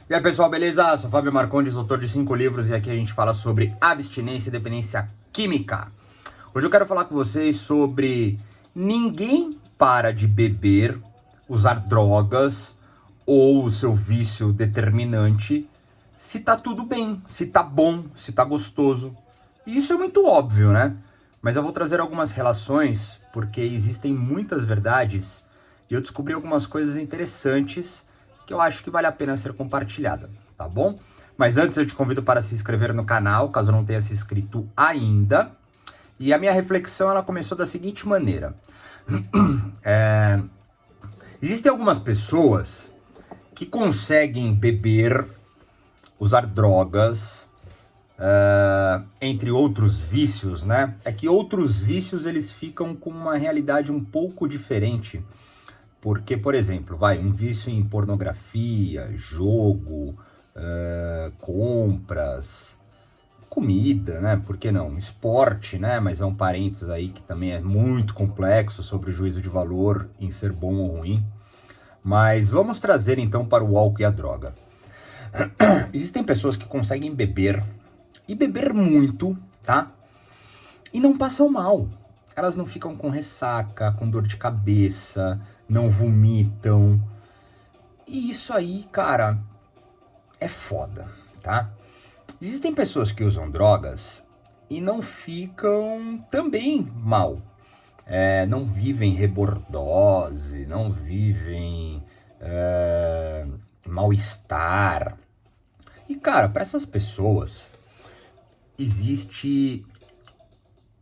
E aí pessoal, beleza? Sou Fábio Marcondes, autor de 5 livros, e aqui a gente fala sobre abstinência e dependência química. Hoje eu quero falar com vocês sobre ninguém para de beber, usar drogas ou o seu vício determinante se tá tudo bem, se tá bom, se tá gostoso. E isso é muito óbvio, né? Mas eu vou trazer algumas relações porque existem muitas verdades e eu descobri algumas coisas interessantes que eu acho que vale a pena ser compartilhada, tá bom? Mas antes eu te convido para se inscrever no canal, caso não tenha se inscrito ainda. E a minha reflexão, ela começou da seguinte maneira. Existem algumas pessoas que conseguem beber, usar drogas, entre outros vícios, né? É que outros vícios, eles ficam com uma realidade um pouco diferente. Porque, por exemplo, um vício em pornografia, jogo, compras, comida, né? Por que não? Esporte, né? Mas é um parênteses aí que também é muito complexo sobre o juízo de valor em ser bom ou ruim. Mas vamos trazer então para o álcool e a droga. Existem pessoas que conseguem beber, e beber muito, tá? E não passam mal. Elas não ficam com ressaca, com dor de cabeça, não vomitam. E isso aí, cara, é foda, tá? Existem pessoas que usam drogas e não ficam também mal. Não vivem rebordose, não vivem mal-estar. E, cara, para essas pessoas, existe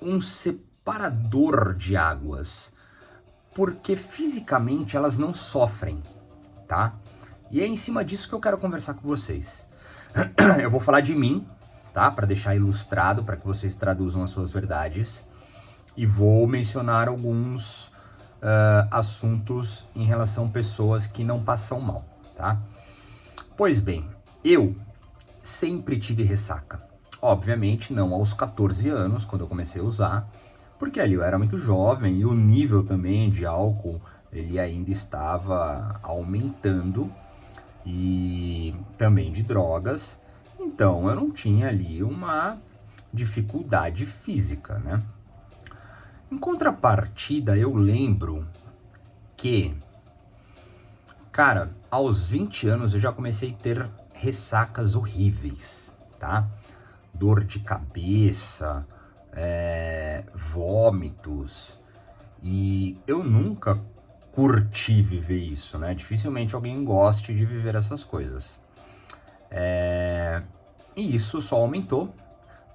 um separador de águas, porque fisicamente elas não sofrem, tá? E é em cima disso que eu quero conversar com vocês. Eu vou falar de mim, tá? Para deixar ilustrado, para que vocês traduzam as suas verdades. E vou mencionar alguns assuntos em relação a pessoas que não passam mal, tá? Pois bem, eu sempre tive ressaca. Obviamente não aos 14 anos, quando eu comecei a usar, porque ali eu era muito jovem e o nível também de álcool, ele ainda estava aumentando, e também de drogas, então eu não tinha ali uma dificuldade física, né? Em contrapartida, eu lembro que, cara, aos 20 anos eu já comecei a ter ressacas horríveis, tá? Dor de cabeça, vômitos, e eu nunca curti viver isso, né? Dificilmente alguém goste de viver essas coisas. E isso só aumentou.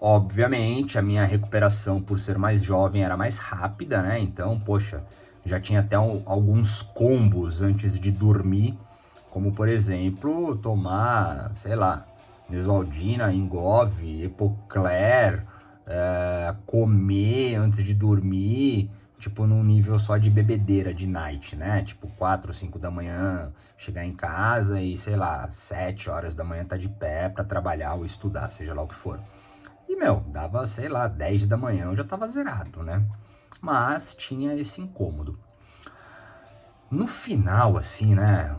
Obviamente, a minha recuperação, por ser mais jovem, era mais rápida, né? Então, poxa, já tinha até alguns combos antes de dormir, como, por exemplo, tomar, sei lá, Neosaldina, Engov, Epocler, comer antes de dormir, tipo, num nível só de bebedeira, de night, né? Tipo, 4, 5 da manhã, chegar em casa e, sei lá, 7 horas da manhã tá de pé pra trabalhar ou estudar, seja lá o que for. E, dava, sei lá, 10 da manhã eu já tava zerado, né? Mas tinha esse incômodo. No final, assim, né?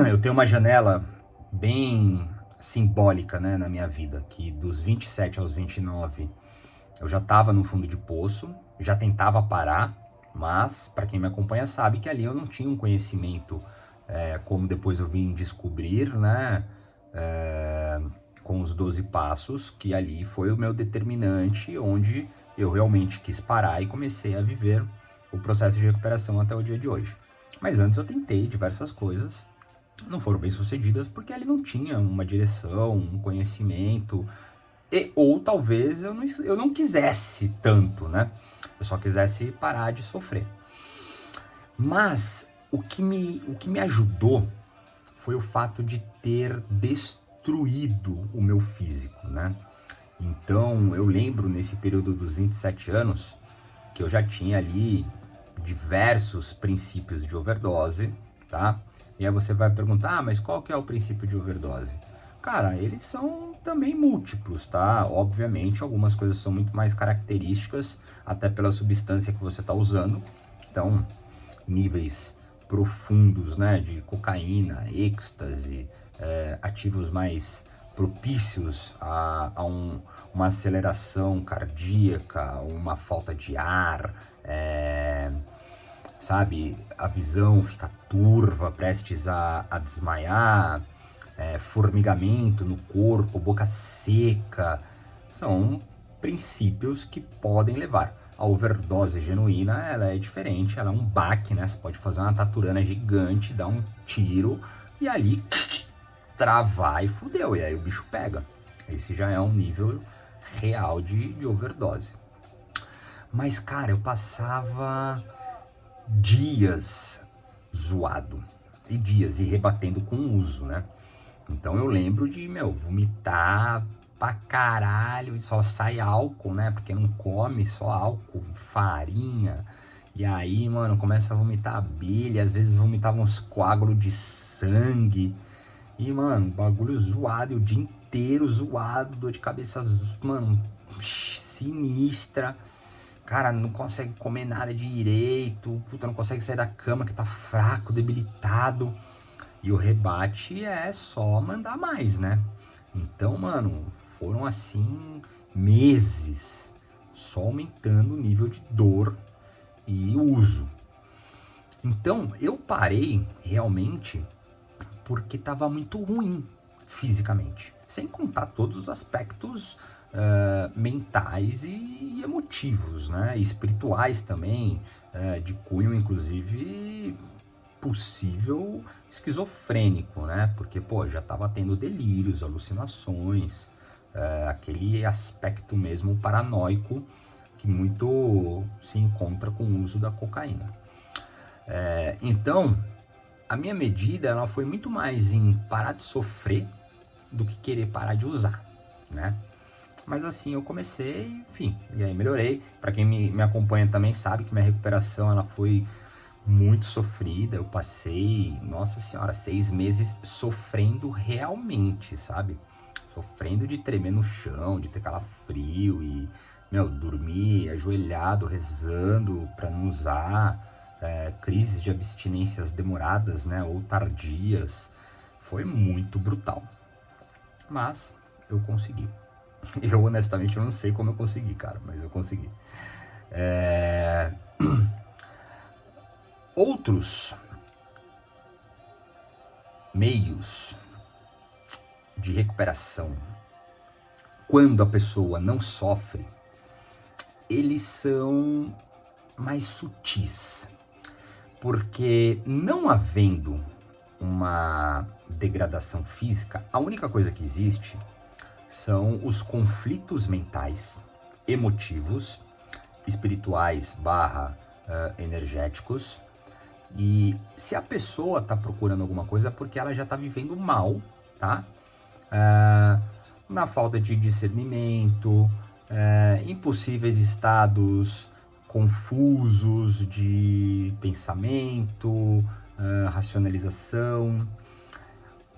Eu tenho uma janela bem simbólica, né, na minha vida, que dos 27 aos 29 eu já tava no fundo de poço, já tentava parar, mas, para quem me acompanha sabe que ali eu não tinha um conhecimento, como depois eu vim descobrir, né? Com os 12 passos, que ali foi o meu determinante, onde eu realmente quis parar e comecei a viver o processo de recuperação até o dia de hoje. Mas antes eu tentei diversas coisas, não foram bem sucedidas, porque ele não tinha uma direção, um conhecimento, ou talvez eu não quisesse tanto, né? Eu só quisesse parar de sofrer. Mas o que me ajudou foi o fato de ter destruído o meu físico, né? Então, eu lembro nesse período dos 27 anos que eu já tinha ali diversos princípios de overdose, tá? E aí você vai perguntar, mas qual que é o princípio de overdose? Cara, eles são também múltiplos, tá? Obviamente, algumas coisas são muito mais características, até pela substância que você está usando. Então, níveis profundos, né, de cocaína, êxtase, ativos mais propícios uma aceleração cardíaca, uma falta de ar, sabe? A visão fica turva, prestes a desmaiar, formigamento no corpo, boca seca. São princípios que podem levar. A overdose genuína, ela é diferente, ela é um baque, né? Você pode fazer uma taturana gigante, dar um tiro e ali travar e fudeu, e aí o bicho pega. Esse já é um nível real de overdose. Mas, cara, eu passava dias zoado, e dias, e rebatendo com o uso, né? Então eu lembro de, vomitar pra caralho e só sai álcool, né? Porque não come, só álcool, farinha. E aí, mano, começa a vomitar abelha, às vezes vomitava uns coágulos de sangue. E, mano, bagulho zoado, e o dia inteiro zoado, dor de cabeça, mano, sinistra. Cara, não consegue comer nada direito, puta, não consegue sair da cama que tá fraco, debilitado. E o rebate é só mandar mais, né? Então, mano, foram assim meses só aumentando o nível de dor e uso. Então, eu parei realmente porque tava muito ruim fisicamente. Sem contar todos os aspectos mentais e emotivos, né? E espirituais também, de cunho, inclusive, possível esquizofrênico, né? Porque, pô, já tava tendo delírios, alucinações, aquele aspecto mesmo paranoico que muito se encontra com o uso da cocaína. Então, a minha medida ela foi muito mais em parar de sofrer do que querer parar de usar, né? Mas assim, eu comecei, enfim, e aí melhorei. Para quem me acompanha também sabe que minha recuperação ela foi muito sofrida. Eu passei, nossa senhora, 6 meses sofrendo realmente, sabe? Sofrendo de tremer no chão, de ter calafrio e, dormir ajoelhado, rezando para não usar, crises de abstinências demoradas, né, ou tardias. Foi muito brutal. Mas eu consegui. Eu, honestamente, eu não sei como eu consegui, cara, mas eu consegui. Outros meios de recuperação, quando a pessoa não sofre, eles são mais sutis. Porque não havendo uma degradação física, a única coisa que existe são os conflitos mentais, emotivos, espirituais / energéticos. E se a pessoa está procurando alguma coisa é porque ela já está vivendo mal, tá? Na falta de discernimento, impossíveis estados confusos de pensamento, racionalização.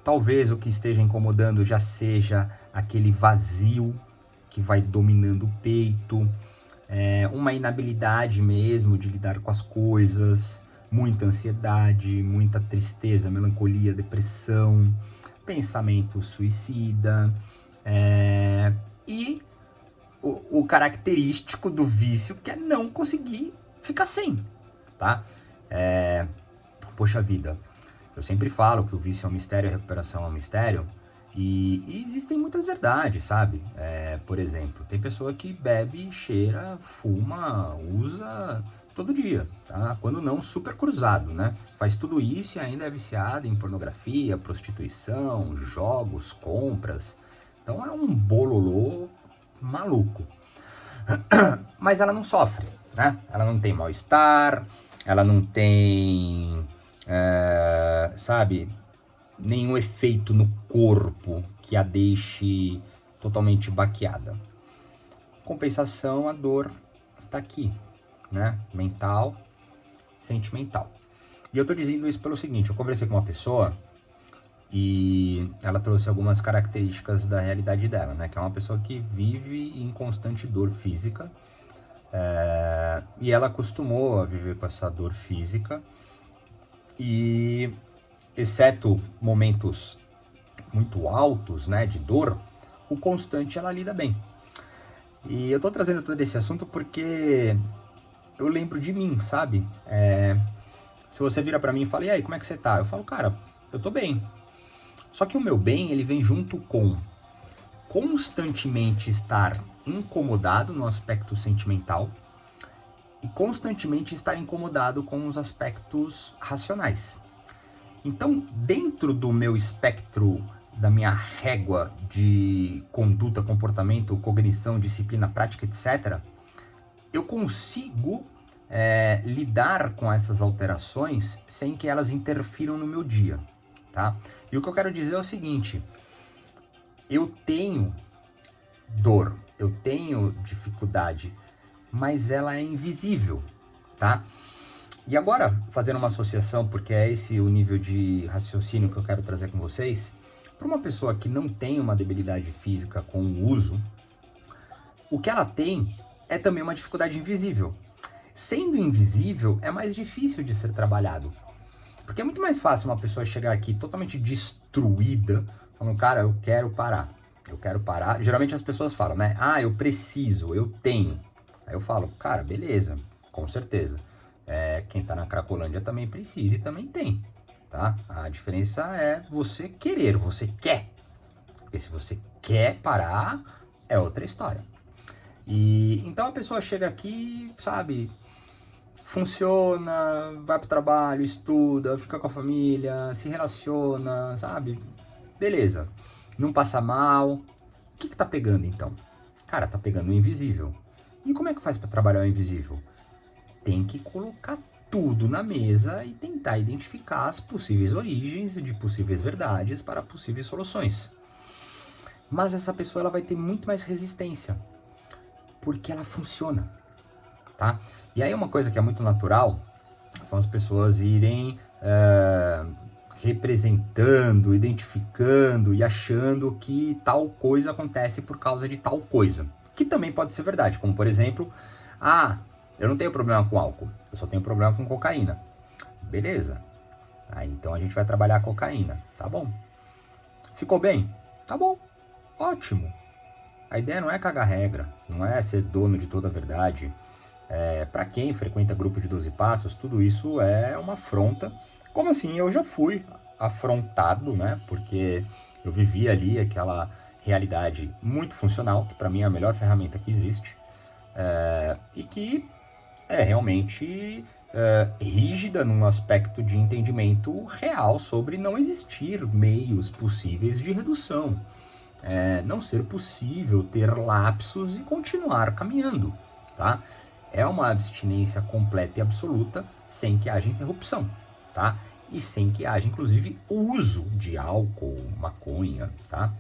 Talvez o que esteja incomodando já seja aquele vazio que vai dominando o peito, uma inabilidade mesmo de lidar com as coisas, muita ansiedade, muita tristeza, melancolia, depressão, pensamento suicida, e o característico do vício que é não conseguir ficar sem, tá? Poxa vida, eu sempre falo que o vício é um mistério, a recuperação é um mistério, e existem muitas verdades, sabe? Por exemplo, tem pessoa que bebe, cheira, fuma, usa todo dia, tá? Quando não, super cruzado, né? Faz tudo isso e ainda é viciado em pornografia, prostituição, jogos, compras. Então é um bololô maluco. Mas ela não sofre, né? Ela não tem mal-estar, ela não tem, sabe, nenhum efeito no corpo que a deixe totalmente baqueada. Compensação, a dor tá aqui, né? Mental, sentimental. E eu tô dizendo isso pelo seguinte, eu conversei com uma pessoa e ela trouxe algumas características da realidade dela, né? Que é uma pessoa que vive em constante dor física, e ela acostumou a viver com essa dor física e, exceto momentos muito altos, né, de dor, o constante ela lida bem. E eu tô trazendo todo esse assunto porque eu lembro de mim, sabe? Se você vira pra mim e fala, e aí, como é que você tá? Eu falo, cara, eu tô bem. Só que o meu bem, ele vem junto com constantemente estar incomodado no aspecto sentimental e constantemente estar incomodado com os aspectos racionais. Então, dentro do meu espectro, da minha régua de conduta, comportamento, cognição, disciplina, prática, etc., eu consigo lidar com essas alterações sem que elas interfiram no meu dia, tá? E o que eu quero dizer é o seguinte, eu tenho dor, eu tenho dificuldade, mas ela é invisível, tá? E agora, fazendo uma associação, porque é esse o nível de raciocínio que eu quero trazer com vocês, para uma pessoa que não tem uma debilidade física com o uso, o que ela tem é também uma dificuldade invisível. Sendo invisível, é mais difícil de ser trabalhado. Porque é muito mais fácil uma pessoa chegar aqui totalmente destruída, falando, cara, eu quero parar. Eu quero parar. Geralmente as pessoas falam, né? Ah, eu preciso, eu tenho. Aí eu falo, cara, beleza, com certeza. Quem tá na Cracolândia também precisa e também tem, tá? A diferença é você querer, você quer. Porque se você quer parar, é outra história. E então a pessoa chega aqui, sabe, funciona, vai pro trabalho, estuda, fica com a família, se relaciona, sabe? Beleza. Não passa mal. O que tá pegando então? Cara, tá pegando o invisível. E como é que faz para trabalhar o invisível? Tem que colocar tudo na mesa e tentar identificar as possíveis origens de possíveis verdades para possíveis soluções. Mas essa pessoa ela vai ter muito mais resistência, porque ela funciona, tá? E aí uma coisa que é muito natural são as pessoas irem representando, identificando e achando que tal coisa acontece por causa de tal coisa. Que também pode ser verdade, como por exemplo, eu não tenho problema com álcool, eu só tenho problema com cocaína. Beleza. Aí então a gente vai trabalhar a cocaína, tá bom. Ficou bem? Tá bom, ótimo. A ideia não é cagar regra, não é ser dono de toda a verdade. Para quem frequenta grupo de 12 passos, tudo isso é uma afronta. Como assim? Eu já fui afrontado, né? Porque eu vivi ali aquela realidade muito funcional, que para mim é a melhor ferramenta que existe, e que é realmente rígida num aspecto de entendimento real sobre não existir meios possíveis de redução. Não ser possível ter lapsos e continuar caminhando, tá? É uma abstinência completa e absoluta sem que haja interrupção, tá? E sem que haja, inclusive, o uso de álcool, maconha, tá?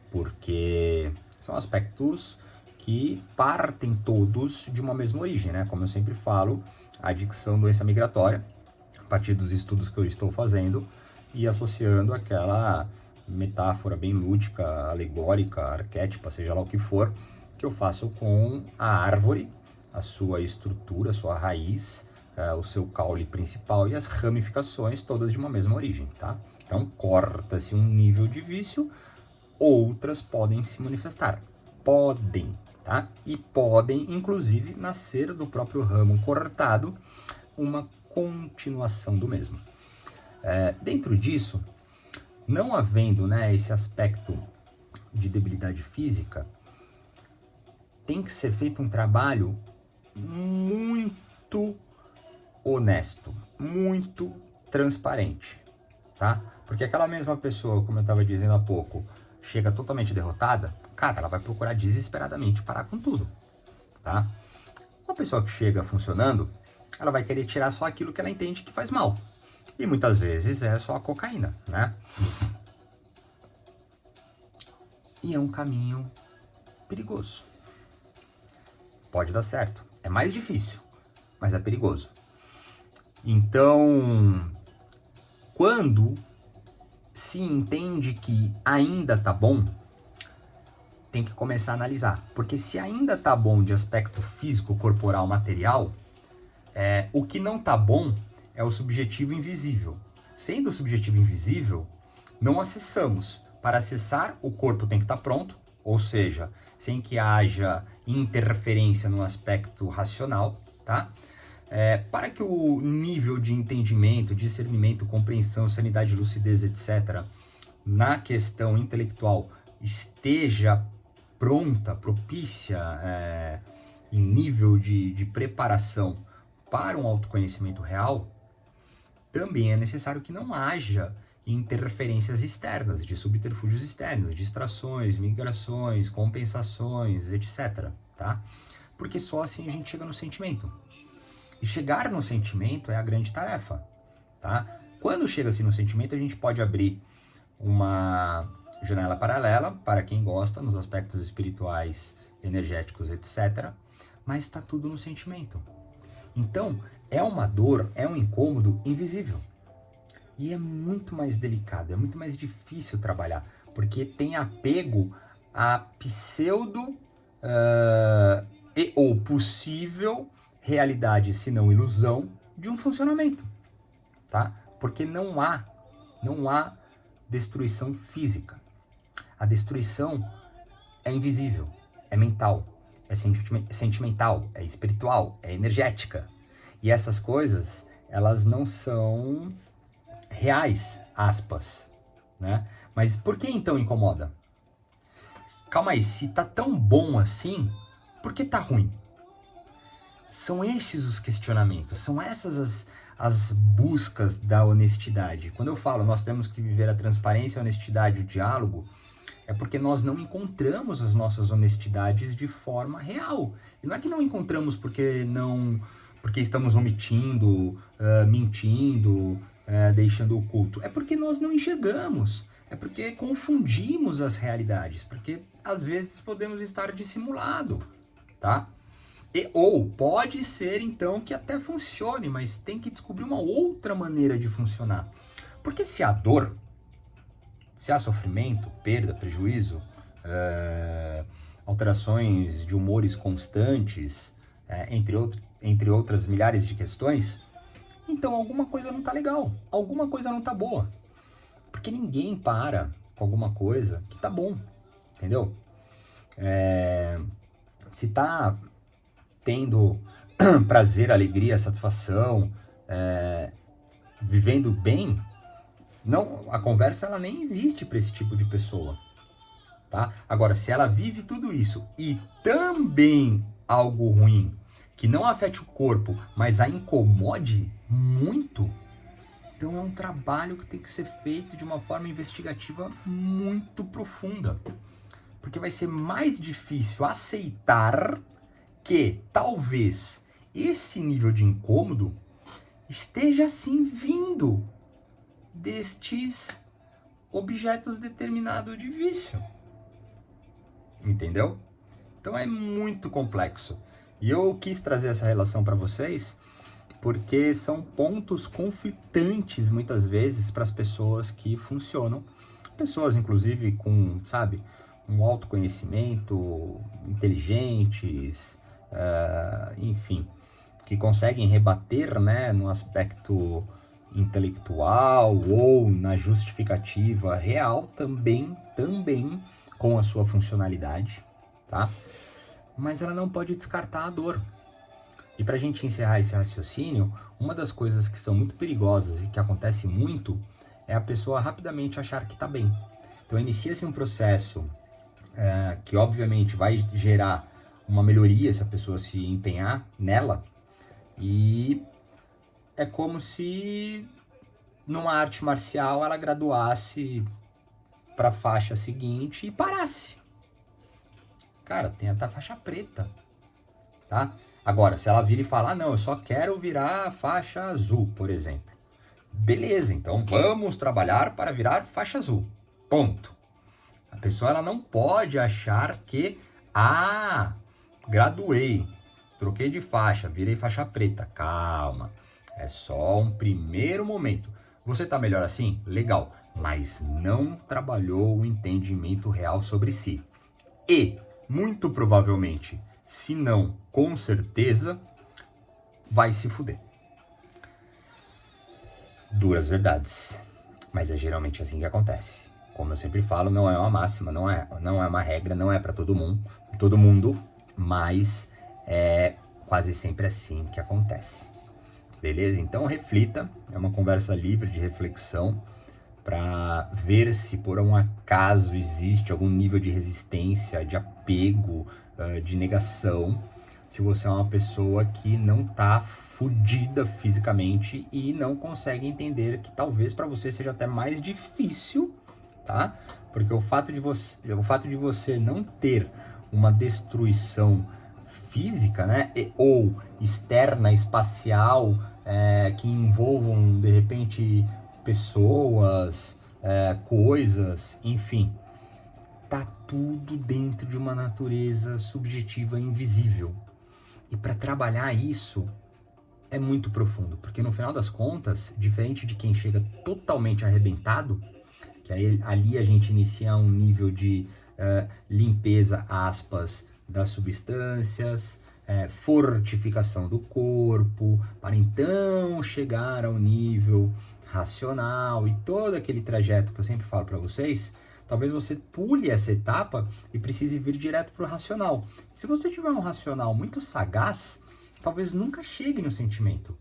Porque são aspectos que partem todos de uma mesma origem, né? Como eu sempre falo, a adicção, doença migratória, a partir dos estudos que eu estou fazendo e associando aquela metáfora bem lúdica, alegórica, arquétipa, seja lá o que for, que eu faço com a árvore, a sua estrutura, a sua raiz, o seu caule principal e as ramificações todas de uma mesma origem, tá? Então corta-se um nível de vício, outras podem se manifestar. Podem, tá? E podem, inclusive, nascer do próprio ramo cortado uma continuação do mesmo. Dentro disso, não havendo, né, esse aspecto de debilidade física, tem que ser feito um trabalho muito honesto, muito transparente, tá? Porque aquela mesma pessoa, como eu estava dizendo há pouco, chega totalmente derrotada, cara, ela vai procurar desesperadamente parar com tudo, tá? Uma pessoa que chega funcionando, ela vai querer tirar só aquilo que ela entende que faz mal. E muitas vezes é só a cocaína, né? E é um caminho perigoso. Pode dar certo. É mais difícil, mas é perigoso. Então, quando se entende que ainda tá bom, tem que começar a analisar. Porque se ainda tá bom de aspecto físico, corporal, material, o que não tá bom é o subjetivo invisível. Sendo o subjetivo invisível, não acessamos, para acessar, o corpo tem que estar pronto, ou seja, sem que haja interferência no aspecto racional, tá? Para que o nível de entendimento, discernimento, compreensão, sanidade, lucidez, etc., na questão intelectual esteja pronta, propícia, em nível de preparação para um autoconhecimento real, também é necessário que não haja interferências externas, de subterfúgios externos, distrações, migrações, compensações, etc. Tá? Porque só assim a gente chega no sentimento. E chegar no sentimento é a grande tarefa. Tá? Quando chega-se no sentimento, a gente pode abrir uma janela paralela, para quem gosta, nos aspectos espirituais, energéticos, etc. Mas está tudo no sentimento. Então, é uma dor, é um incômodo invisível. E é muito mais delicado, é muito mais difícil trabalhar, porque tem apego a pseudo ou possível realidade, se não ilusão, de um funcionamento, tá? Porque não há destruição física. A destruição é invisível, é mental, é sentimental, é espiritual, é energética. E essas coisas, elas não são reais, aspas, né? Mas por que então incomoda? Calma aí, se tá tão bom assim, por que tá ruim? São esses os questionamentos, são essas as buscas da honestidade. Quando eu falo, nós temos que viver a transparência, a honestidade, o diálogo, é porque nós não encontramos as nossas honestidades de forma real. E não é que não encontramos porque estamos omitindo, mentindo, deixando oculto. É porque nós não enxergamos. É porque confundimos as realidades. Porque às vezes podemos estar dissimulado, tá? Ou pode ser então que até funcione, mas tem que descobrir uma outra maneira de funcionar. Porque se há dor, se há sofrimento, perda, prejuízo, alterações de humores constantes, entre outras milhares de questões, então alguma coisa não tá legal, alguma coisa não tá boa. Porque ninguém para com alguma coisa que tá bom, entendeu? Se tá tendo prazer, alegria, satisfação, vivendo bem, não, a conversa ela nem existe para esse tipo de pessoa, tá? Agora, se ela vive tudo isso e também algo ruim, que não afete o corpo, mas a incomode muito, então é um trabalho que tem que ser feito de uma forma investigativa muito profunda. Porque vai ser mais difícil aceitar que talvez esse nível de incômodo esteja sim vindo destes objetos determinados de vício. Entendeu? Então é muito complexo. E eu quis trazer essa relação para vocês porque são pontos conflitantes muitas vezes para as pessoas que funcionam. Pessoas, inclusive, com, sabe, um autoconhecimento, inteligentes, enfim, que conseguem rebater, né, no aspecto intelectual ou na justificativa real também com a sua funcionalidade, tá? Mas ela não pode descartar a dor. E para a gente encerrar esse raciocínio, uma das coisas que são muito perigosas e que acontece muito é a pessoa rapidamente achar que está bem. Então inicia-se um processo que obviamente vai gerar uma melhoria se a pessoa se empenhar nela, e é como se numa arte marcial ela graduasse para a faixa seguinte e parasse. Cara, tem até a faixa preta, tá? Agora, se ela vira e fala, não, eu só quero virar faixa azul, por exemplo. Beleza, então vamos trabalhar para virar faixa azul. Ponto. A pessoa ela não pode achar que, graduei, troquei de faixa, virei faixa preta. Calma, é só um primeiro momento. Você tá melhor assim? Legal, mas não trabalhou o entendimento real sobre si. E, muito provavelmente, se não, com certeza, vai se fuder. Duras verdades, mas é geralmente assim que acontece. Como eu sempre falo, não é uma máxima, não é uma regra, não é para todo mundo, mas é quase sempre assim que acontece. Beleza? Então reflita, é uma conversa livre de reflexão para ver se por um acaso existe algum nível de resistência, de apego, de negação, se você é uma pessoa que não tá fodida fisicamente e não consegue entender que talvez para você seja até mais difícil, tá? Porque o fato de você não ter uma destruição física, né, ou externa, espacial, que envolvam de repente pessoas, coisas, enfim, tá tudo dentro de uma natureza subjetiva invisível. E para trabalhar isso é muito profundo, porque no final das contas, diferente de quem chega totalmente arrebentado, que aí, ali a gente inicia um nível de limpeza, aspas, das substâncias, fortificação do corpo, para então chegar ao nível racional e todo aquele trajeto que eu sempre falo para vocês. Talvez você pule essa etapa e precise vir direto para o racional. Se você tiver um racional muito sagaz, talvez nunca chegue no sentimento.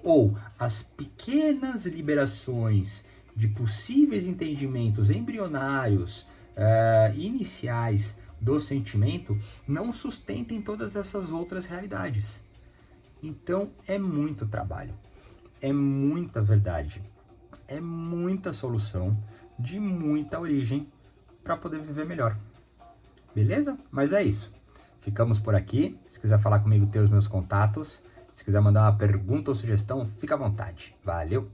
Ou as pequenas liberações de possíveis entendimentos embrionários, iniciais do sentimento, não sustentem todas essas outras realidades. Então é muito trabalho, é muita verdade, é muita solução de muita origem para poder viver melhor. Beleza? Mas é isso. Ficamos por aqui. Se quiser falar comigo, tem os meus contatos. Se quiser mandar uma pergunta ou sugestão, fica à vontade. Valeu!